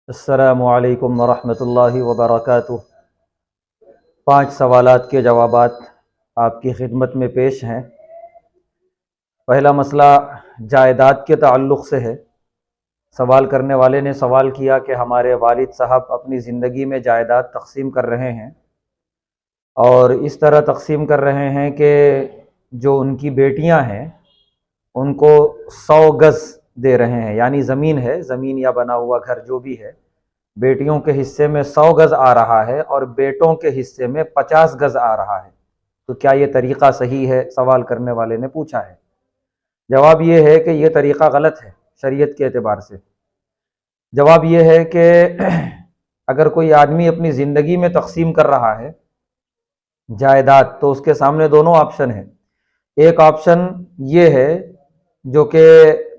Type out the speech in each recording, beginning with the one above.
السلام علیکم ورحمۃ اللہ وبرکاتہ۔ 5 سوالات کے جوابات آپ کی خدمت میں پیش ہیں۔ پہلا مسئلہ جائیداد کے تعلق سے ہے۔ سوال کرنے والے نے سوال کیا کہ ہمارے والد صاحب اپنی زندگی میں جائیداد تقسیم کر رہے ہیں اور اس طرح تقسیم کر رہے ہیں کہ جو ان کی بیٹیاں ہیں ان کو 100 گز دے رہے ہیں، یعنی زمین ہے، زمین یا بنا ہوا گھر جو بھی ہے، بیٹیوں کے حصے میں 100 گز آ رہا ہے اور بیٹوں کے حصے میں 50 گز آ رہا ہے، تو کیا یہ طریقہ صحیح ہے؟ سوال کرنے والے نے پوچھا ہے۔ جواب یہ ہے کہ یہ طریقہ غلط ہے شریعت کے اعتبار سے۔ جواب یہ ہے کہ اگر کوئی آدمی اپنی زندگی میں تقسیم کر رہا ہے جائیداد تو اس کے سامنے دونوں آپشن ہیں۔ ایک آپشن یہ ہے جو کہ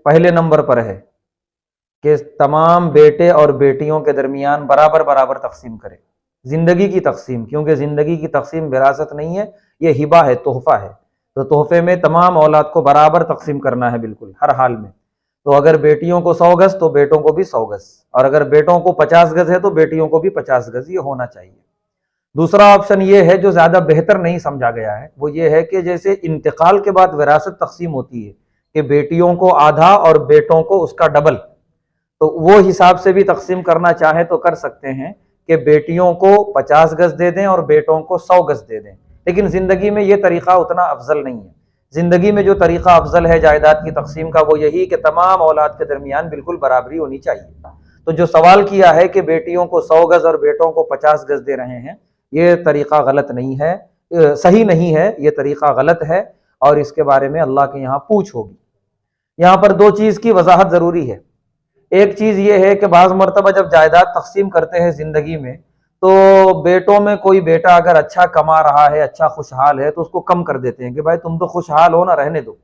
پہلے نمبر پر ہے کہ تمام بیٹے اور بیٹیوں کے درمیان برابر برابر تقسیم کرے، زندگی کی تقسیم، کیونکہ زندگی کی تقسیم وراثت نہیں ہے، یہ ہبہ ہے، تحفہ ہے، تو تحفے میں تمام اولاد کو برابر تقسیم کرنا ہے بالکل ہر حال میں۔ تو اگر بیٹیوں کو 100 گز تو بیٹوں کو بھی 100 گز، اور اگر بیٹوں کو 50 گز ہے تو بیٹیوں کو بھی 50 گز، یہ ہونا چاہیے۔ دوسرا آپشن یہ ہے جو زیادہ بہتر نہیں سمجھا گیا ہے، وہ یہ ہے کہ جیسے انتقال کے بعد وراثت تقسیم ہوتی ہے کہ بیٹیوں کو آدھا اور بیٹوں کو اس کا ڈبل، تو وہ حساب سے بھی تقسیم کرنا چاہیں تو کر سکتے ہیں کہ بیٹیوں کو 50 گز دے دیں اور بیٹوں کو 100 گز دے دیں، لیکن زندگی میں یہ طریقہ اتنا افضل نہیں ہے۔ زندگی میں جو طریقہ افضل ہے جائیداد کی تقسیم کا وہ یہی کہ تمام اولاد کے درمیان بالکل برابری ہونی چاہیے۔ تو جو سوال کیا ہے کہ بیٹیوں کو 100 گز اور بیٹوں کو 50 گز دے رہے ہیں، یہ طریقہ غلط نہیں ہے، صحیح نہیں ہے، یہ طریقہ غلط ہے اور اس کے بارے میں اللہ کے یہاں پوچھ ہوگی۔ یہاں پر 2 چیز کی وضاحت ضروری ہے۔ ایک چیز یہ ہے کہ بعض مرتبہ جب جائیداد تقسیم کرتے ہیں زندگی میں تو بیٹوں میں کوئی بیٹا اگر اچھا کما رہا ہے، اچھا خوشحال ہے، تو اس کو کم کر دیتے ہیں کہ بھائی تم تو خوشحال ہو نا، رہنے دو۔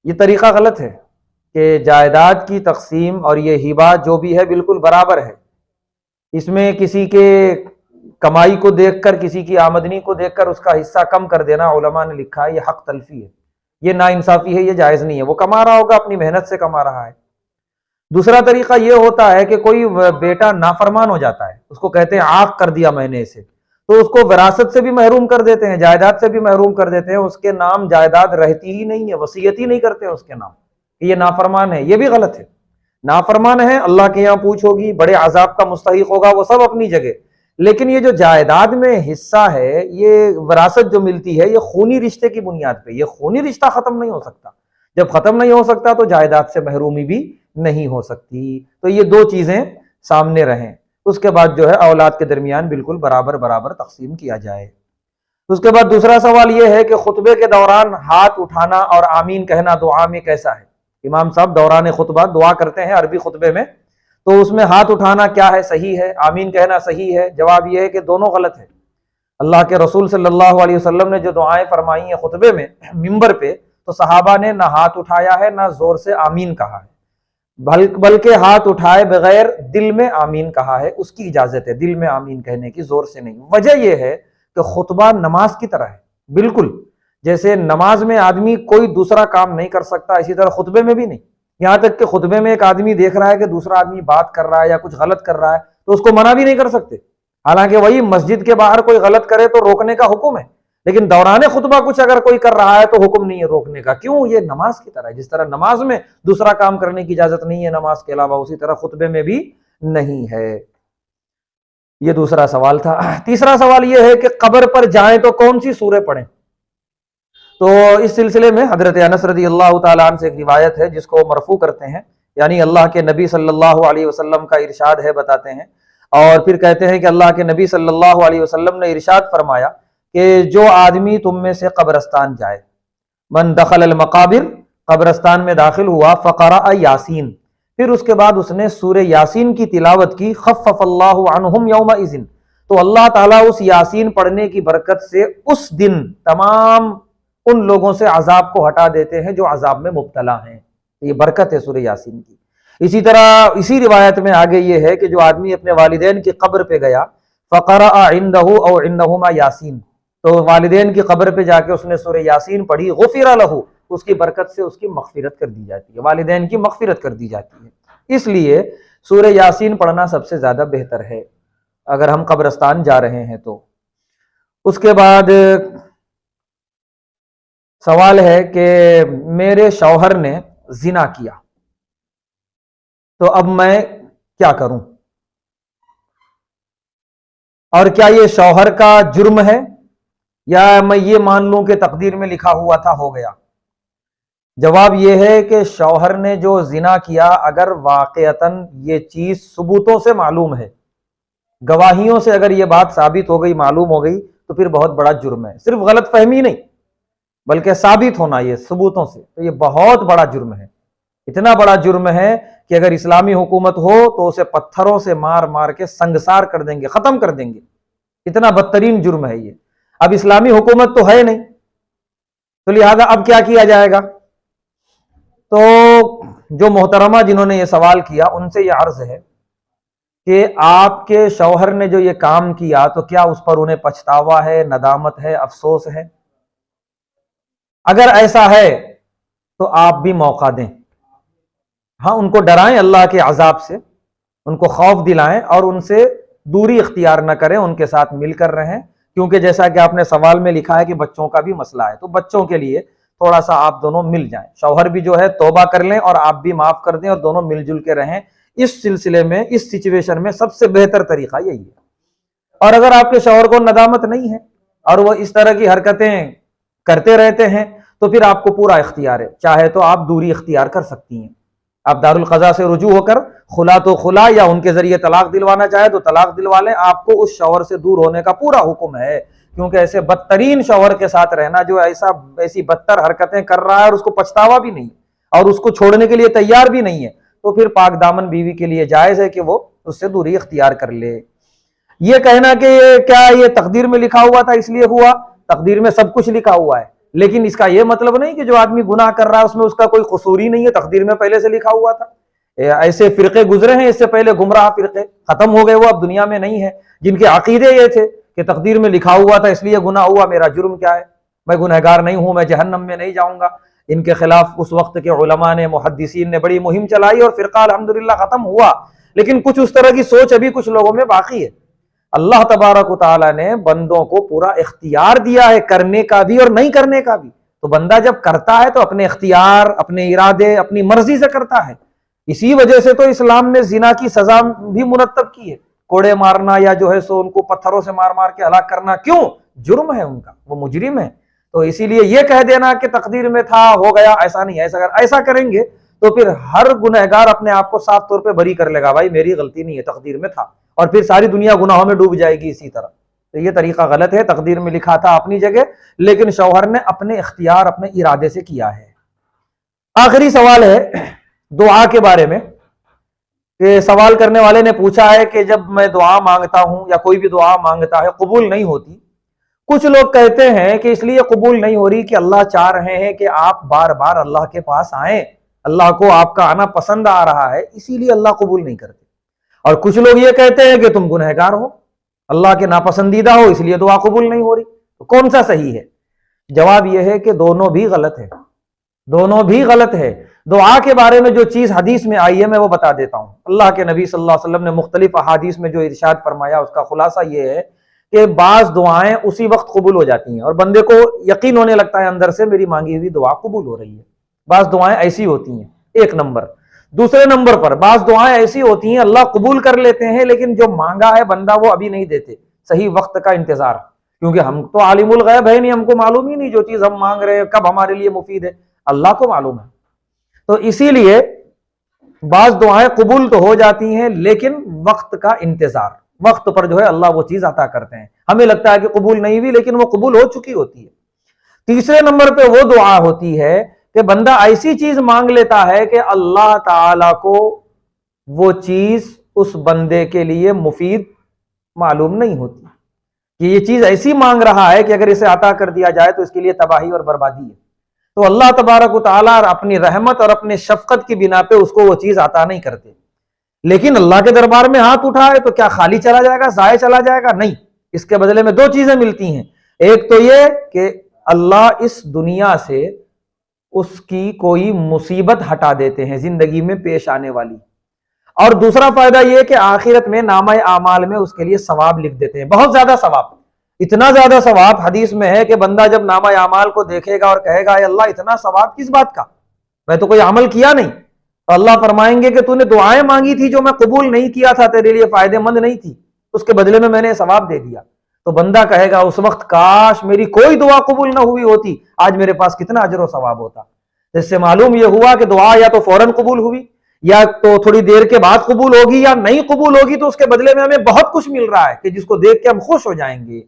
یہ طریقہ غلط ہے کہ جائیداد کی تقسیم اور یہ ہبہ جو بھی ہے بالکل برابر ہے، اس میں کسی کے کمائی کو دیکھ کر، کسی کی آمدنی کو دیکھ کر اس کا حصہ کم کر دینا، علماء نے لکھا ہے یہ حق تلفی ہے، یہ ناانصافی ہے، یہ جائز نہیں ہے۔ وہ کما رہا ہوگا، اپنی محنت سے کما رہا ہے۔ دوسرا طریقہ یہ ہوتا ہے کہ کوئی بیٹا نافرمان ہو جاتا ہے، اس کو کہتے ہیں عاق کر دیا میں نے اسے، تو اس کو وراثت سے بھی محروم کر دیتے ہیں، جائیداد سے بھی محروم کر دیتے ہیں، اس کے نام جائیداد رہتی ہی نہیں ہے، وصیت ہی نہیں کرتے اس کے نام، یہ نافرمان ہے۔ یہ بھی غلط ہے، نافرمان ہے، اللہ کے یہاں پوچھ ہوگی، بڑے عذاب کا مستحق ہوگا، وہ سب اپنی جگہ، لیکن یہ جو جائیداد میں حصہ ہے، یہ وراثت جو ملتی ہے، یہ خونی رشتے کی بنیاد پہ، یہ خونی رشتہ ختم نہیں ہو سکتا۔ جب ختم نہیں ہو سکتا تو جائیداد سے محرومی بھی نہیں ہو سکتی۔ تو یہ 2 چیزیں سامنے رہیں، اس کے بعد جو ہے اولاد کے درمیان بالکل برابر برابر تقسیم کیا جائے۔ اس کے بعد دوسرا سوال یہ ہے کہ خطبے کے دوران ہاتھ اٹھانا اور آمین کہنا دعا میں کیسا ہے؟ امام صاحب دوران خطبہ دعا کرتے ہیں عربی خطبے میں، تو اس میں ہاتھ اٹھانا کیا ہے؟ صحیح ہے؟ آمین کہنا صحیح ہے؟ جواب یہ ہے کہ دونوں غلط ہے۔ اللہ کے رسول صلی اللہ علیہ وسلم نے جو دعائیں فرمائی ہیں خطبے میں منبر پہ، تو صحابہ نے نہ ہاتھ اٹھایا ہے نہ زور سے آمین کہا ہے، بلکہ ہاتھ اٹھائے بغیر دل میں آمین کہا ہے، اس کی اجازت ہے دل میں آمین کہنے کی، زور سے نہیں۔ وجہ یہ ہے کہ خطبہ نماز کی طرح ہے، بالکل جیسے نماز میں آدمی کوئی دوسرا کام نہیں کر سکتا، اسی طرح خطبے میں بھی نہیں۔ یہاں تک کہ خطبے میں ایک آدمی دیکھ رہا ہے کہ دوسرا آدمی بات کر رہا ہے یا کچھ غلط کر رہا ہے تو اس کو منع بھی نہیں کر سکتے، حالانکہ وہی مسجد کے باہر کوئی غلط کرے تو روکنے کا حکم ہے، لیکن دوران خطبہ کچھ اگر کوئی کر رہا ہے تو حکم نہیں ہے روکنے کا۔ کیوں؟ یہ نماز کی طرح ہے، جس طرح نماز میں دوسرا کام کرنے کی اجازت نہیں ہے نماز کے علاوہ، اسی طرح خطبے میں بھی نہیں ہے۔ یہ دوسرا سوال تھا۔ تیسرا سوال یہ ہے کہ قبر پر جائیں تو کون سی سورہ پڑھیں؟ تو اس سلسلے میں حضرت انس رضی اللہ تعالیٰ عنہ سے ایک روایت ہے جس کو مرفوع کرتے ہیں، یعنی اللہ کے نبی صلی اللہ علیہ وسلم کا ارشاد ہے، بتاتے ہیں، اور پھر کہتے ہیں کہ اللہ کے نبی صلی اللہ علیہ وسلم نے ارشاد فرمایا کہ جو آدمی تم میں سے قبرستان جائے، من دخل المقابر، قبرستان میں داخل ہوا، فقرأ یاسین، پھر اس کے بعد اس نے سورہ یاسین کی تلاوت کی، خفف اللہ عنہم یومئذ، تو اللہ تعالیٰ اس یاسین پڑھنے کی برکت سے اس دن تمام ان لوگوں سے عذاب کو ہٹا دیتے ہیں جو عذاب میں مبتلا ہیں۔ یہ برکت ہے سورہ یاسین کی۔ اسی طرح اسی روایت میں آگے یہ ہے کہ جو آدمی اپنے والدین کی قبر پہ گیا، فقرأ عنده او عندهما یاسین، تو والدین کی قبر پہ جا کے اس نے سورہ یاسین پڑھی، غفر لہ، اس کی برکت سے اس کی مغفرت کر دی جاتی ہے، والدین کی مغفرت کر دی جاتی ہے۔ اس لیے سورہ یاسین پڑھنا سب سے زیادہ بہتر ہے اگر ہم قبرستان جا رہے ہیں تو۔ اس کے بعد سوال ہے کہ میرے شوہر نے زنا کیا تو اب میں کیا کروں، اور کیا یہ شوہر کا جرم ہے یا میں یہ مان لوں کہ تقدیر میں لکھا ہوا تھا ہو گیا؟ جواب یہ ہے کہ شوہر نے جو زنا کیا اگر واقعتاً یہ چیز ثبوتوں سے معلوم ہے، گواہیوں سے اگر یہ بات ثابت ہو گئی، معلوم ہو گئی، تو پھر بہت بڑا جرم ہے، صرف غلط فہمی نہیں بلکہ ثابت ہونا یہ ثبوتوں سے، تو یہ بہت بڑا جرم ہے، اتنا بڑا جرم ہے کہ اگر اسلامی حکومت ہو تو اسے پتھروں سے مار مار کے سنگسار کر دیں گے، ختم کر دیں گے، اتنا بدترین جرم ہے یہ۔ اب اسلامی حکومت تو ہے نہیں، تو لہذا اب کیا کیا جائے گا؟ تو جو محترمہ جنہوں نے یہ سوال کیا ان سے یہ عرض ہے کہ آپ کے شوہر نے جو یہ کام کیا تو کیا اس پر انہیں پچھتاوا ہے، ندامت ہے، افسوس ہے؟ اگر ایسا ہے تو آپ بھی موقع دیں، ہاں ان کو ڈرائیں اللہ کے عذاب سے، ان کو خوف دلائیں اور ان سے دوری اختیار نہ کریں، ان کے ساتھ مل کر رہیں، کیونکہ جیسا کہ آپ نے سوال میں لکھا ہے کہ بچوں کا بھی مسئلہ ہے، تو بچوں کے لیے تھوڑا سا آپ دونوں مل جائیں، شوہر بھی جو ہے توبہ کر لیں اور آپ بھی معاف کر دیں اور دونوں مل جل کے رہیں۔ اس سلسلے میں، اس سچویشن میں سب سے بہتر طریقہ یہی ہے۔ اور اگر آپ کے شوہر کو ندامت نہیں ہے اور وہ اس طرح کی حرکتیں کرتے رہتے ہیں تو پھر آپ کو پورا اختیار ہے، چاہے تو آپ دوری اختیار کر سکتی ہیں، آپ دارالقضاء سے رجوع ہو کر خلا تو خلا یا ان کے ذریعے طلاق دلوانا چاہے تو طلاق دلوا لیں، آپ کو اس شوہر سے دور ہونے کا پورا حکم ہے، کیونکہ ایسے بدترین شوہر کے ساتھ رہنا جو ایسی بدتر حرکتیں کر رہا ہے اور اس کو پچھتاوا بھی نہیں اور اس کو چھوڑنے کے لیے تیار بھی نہیں ہے، تو پھر پاک دامن بیوی کے لیے جائز ہے کہ وہ اس سے دوری اختیار کر لے۔ یہ کہنا کہ کیا یہ تقدیر میں لکھا ہوا تھا اس لیے ہوا، تقدیر میں سب کچھ لکھا ہوا ہے، لیکن اس کا یہ مطلب نہیں کہ جو آدمی گناہ کر رہا ہے اس میں اس کا کوئی قصور ہی نہیں ہے، تقدیر میں پہلے سے لکھا ہوا تھا۔ ایسے فرقے گزرے ہیں اس سے پہلے، گمراہ فرقے ختم ہو گئے، وہ اب دنیا میں نہیں ہے، جن کے عقیدے یہ تھے کہ تقدیر میں لکھا ہوا تھا اس لیے گناہ ہوا، میرا جرم کیا ہے، میں گنہگار نہیں ہوں، میں جہنم میں نہیں جاؤں گا۔ ان کے خلاف اس وقت کے علماء نے، محدثین نے بڑی مہم چلائی اور فرقہ الحمدللہ ختم ہوا، لیکن کچھ اس طرح کی سوچ ابھی کچھ لوگوں میں باقی ہے۔ اللہ تبارک و تعالیٰ نے بندوں کو پورا اختیار دیا ہے، کرنے کا بھی اور نہیں کرنے کا بھی، تو بندہ جب کرتا ہے تو اپنے اختیار، اپنے ارادے، اپنی مرضی سے کرتا ہے۔ اسی وجہ سے تو اسلام نے زنا کی سزا بھی مرتب کی ہے، کوڑے مارنا یا جو ہے سو ان کو پتھروں سے مار مار کے ہلاک کرنا، کیوں؟ جرم ہے ان کا، وہ مجرم ہے۔ تو اسی لیے یہ کہہ دینا کہ تقدیر میں تھا، ہو گیا، ایسا نہیں ہے، ایسا کریں گے تو پھر ہر گنہگار اپنے آپ کو صاف طور پہ بری کر لے گا، بھائی میری غلطی نہیں ہے، تقدیر میں تھا، اور پھر ساری دنیا گناہوں میں ڈوب جائے گی اسی طرح۔ تو یہ طریقہ غلط ہے، تقدیر میں لکھا تھا اپنی جگہ، لیکن شوہر نے اپنے اختیار، اپنے ارادے سے کیا ہے۔ آخری سوال ہے دعا کے بارے میں، کہ سوال کرنے والے نے پوچھا ہے کہ جب میں دعا مانگتا ہوں یا کوئی بھی دعا مانگتا ہے قبول نہیں ہوتی، کچھ لوگ کہتے ہیں کہ اس لیے قبول نہیں ہو رہی کہ اللہ چاہ رہے ہیں کہ آپ بار بار اللہ کے پاس آئیں، اللہ کو آپ کا آنا پسند آ رہا ہے، اسی لیے اللہ قبول نہیں کرتے۔ اور کچھ لوگ یہ کہتے ہیں کہ تم گنہگار ہو، اللہ کے ناپسندیدہ ہو، اس لیے دعا قبول نہیں ہو رہی، تو کون سا صحیح ہے؟ جواب یہ ہے کہ دونوں بھی غلط ہے، دونوں بھی غلط ہے۔ دعا کے بارے میں جو چیز حدیث میں آئی ہے میں وہ بتا دیتا ہوں۔ اللہ کے نبی صلی اللہ علیہ وسلم نے مختلف احادیث میں جو ارشاد فرمایا اس کا خلاصہ یہ ہے کہ بعض دعائیں اسی وقت قبول ہو جاتی ہیں اور بندے کو یقین ہونے لگتا ہے اندر سے میری مانگی ہوئی دعا قبول ہو رہی ہے۔ بعض دعائیں ایسی ہوتی ہیں، ایک نمبر۔ دوسرے نمبر پر بعض دعائیں ایسی ہوتی ہیں اللہ قبول کر لیتے ہیں لیکن جو مانگا ہے بندہ وہ ابھی نہیں دیتے، صحیح وقت کا انتظار، کیونکہ ہم تو عالم الغیب ہے نہیں، ہم کو معلوم ہی نہیں جو چیز ہم مانگ رہے ہیں کب ہمارے لیے مفید ہے، اللہ کو معلوم ہے۔ تو اسی لیے بعض دعائیں قبول تو ہو جاتی ہیں لیکن وقت کا انتظار، وقت پر جو ہے اللہ وہ چیز عطا کرتے ہیں، ہمیں لگتا ہے کہ قبول نہیں ہوئی لیکن وہ قبول ہو چکی ہوتی ہے۔ تیسرے نمبر پہ وہ دعا ہوتی ہے کہ بندہ ایسی چیز مانگ لیتا ہے کہ اللہ تعالی کو وہ چیز اس بندے کے لیے مفید معلوم نہیں ہوتی، کہ یہ چیز ایسی مانگ رہا ہے کہ اگر اسے عطا کر دیا جائے تو اس کے لیے تباہی اور بربادی ہے، تو اللہ تبارک و تعالیٰ اپنی رحمت اور اپنے شفقت کی بنا پہ اس کو وہ چیز عطا نہیں کرتے، لیکن اللہ کے دربار میں ہاتھ اٹھائے تو کیا خالی چلا جائے گا، ضائع چلا جائے گا؟ نہیں، اس کے بدلے میں دو چیزیں ملتی ہیں، ایک تو یہ کہ اللہ اس دنیا سے اس کی کوئی مصیبت ہٹا دیتے ہیں زندگی میں پیش آنے والی، اور دوسرا فائدہ یہ کہ آخرت میں نامہ اعمال میں اس کے لیے ثواب لکھ دیتے ہیں، بہت زیادہ ثواب، اتنا زیادہ ثواب حدیث میں ہے کہ بندہ جب نامہ اعمال کو دیکھے گا اور کہے گا اے اللہ اتنا ثواب کس بات کا، میں تو کوئی عمل کیا نہیں، تو اللہ فرمائیں گے کہ تو نے دعائیں مانگی تھی جو میں قبول نہیں کیا تھا، تیرے لیے فائدہ مند نہیں تھی، اس کے بدلے میں نے ثواب دے دیا۔ تو بندہ کہے گا اس وقت کاش میری کوئی دعا قبول نہ ہوئی ہوتی، آج میرے پاس کتنا اجر و ثواب ہوتا۔ اس سے معلوم یہ ہوا کہ دعا یا تو فوراً قبول ہوئی یا تو تھوڑی دیر کے بعد قبول ہوگی، یا نہیں قبول ہوگی تو اس کے بدلے میں ہمیں بہت کچھ مل رہا ہے کہ جس کو دیکھ کے ہم خوش ہو جائیں گے۔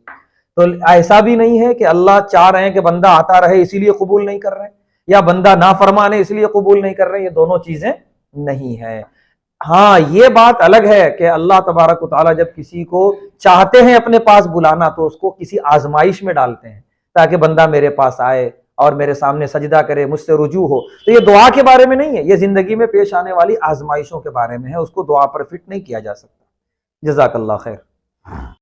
تو ایسا بھی نہیں ہے کہ اللہ چاہ رہے ہیں کہ بندہ آتا رہے اسی لیے قبول نہیں کر رہے ہیں، یا بندہ نافرمان ہے اس لیے قبول نہیں کر رہے ہیں، یہ دونوں چیزیں نہیں ہیں۔ ہاں یہ بات الگ ہے کہ اللہ تبارک و تعالیٰ جب کسی کو چاہتے ہیں اپنے پاس بلانا تو اس کو کسی آزمائش میں ڈالتے ہیں تاکہ بندہ میرے پاس آئے اور میرے سامنے سجدہ کرے، مجھ سے رجوع ہو۔ تو یہ دعا کے بارے میں نہیں ہے، یہ زندگی میں پیش آنے والی آزمائشوں کے بارے میں ہے، اس کو دعا پر فٹ نہیں کیا جا سکتا۔ جزاک اللہ خیر۔